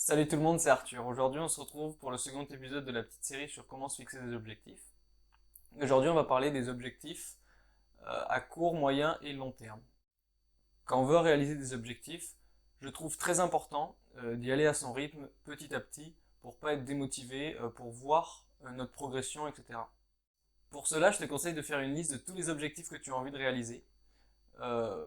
Salut tout le monde, c'est Arthur. Aujourd'hui, on se retrouve pour le second épisode de la petite série sur comment se fixer des objectifs. Aujourd'hui, on va parler des objectifs à court, moyen et long terme. Quand on veut réaliser des objectifs, je trouve très important d'y aller à son rythme, petit à petit, pour pas être démotivé, pour voir notre progression, etc. Pour cela, je te conseille de faire une liste de tous les objectifs que tu as envie de réaliser.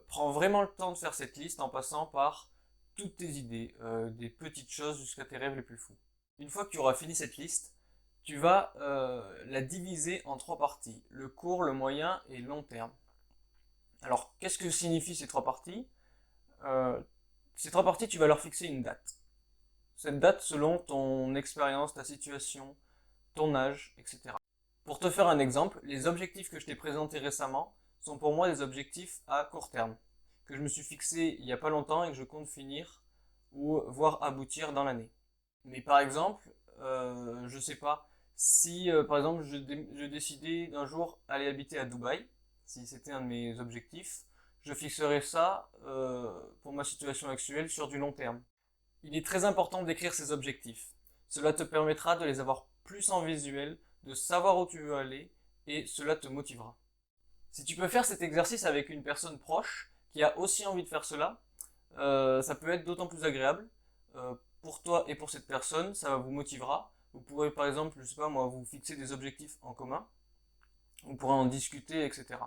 Prends vraiment le temps de faire cette liste en passant par toutes tes idées, des petites choses jusqu'à tes rêves les plus fous. Une fois que tu auras fini cette liste, tu vas la diviser en trois parties, le court, le moyen et le long terme. Alors, qu'est-ce que signifient ces trois parties? Euh, Ces trois parties, tu vas leur fixer une date. Cette date selon ton expérience, ta situation, ton âge, etc. Pour te faire un exemple, les objectifs que je t'ai présentés récemment sont pour moi des objectifs à court terme, que je me suis fixé il n'y a pas longtemps et que je compte finir ou voir aboutir dans l'année. Mais par exemple, je sais pas, si par exemple je décidais d'un jour aller habiter à Dubaï, si c'était un de mes objectifs, je fixerais ça pour ma situation actuelle sur du long terme. Il est très important d'écrire ces objectifs. Cela te permettra de les avoir plus en visuel, de savoir où tu veux aller, et cela te motivera. Si tu peux faire cet exercice avec une personne proche qui a aussi envie de faire cela, ça peut être d'autant plus agréable pour toi et pour cette personne, ça vous motivera. Vous pourrez par exemple, je sais pas moi, vous fixer des objectifs en commun, vous pourrez en discuter, etc.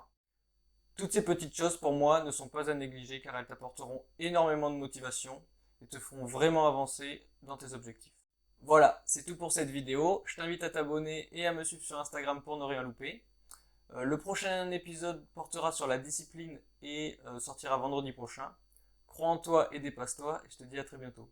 Toutes ces petites choses pour moi ne sont pas à négliger car elles t'apporteront énormément de motivation et te feront vraiment avancer dans tes objectifs. Voilà, c'est tout pour cette vidéo. Je t'invite à t'abonner et à me suivre sur Instagram pour ne rien louper. Le prochain épisode portera sur la discipline et sortira vendredi prochain. Crois en toi et dépasse-toi et je te dis à très bientôt.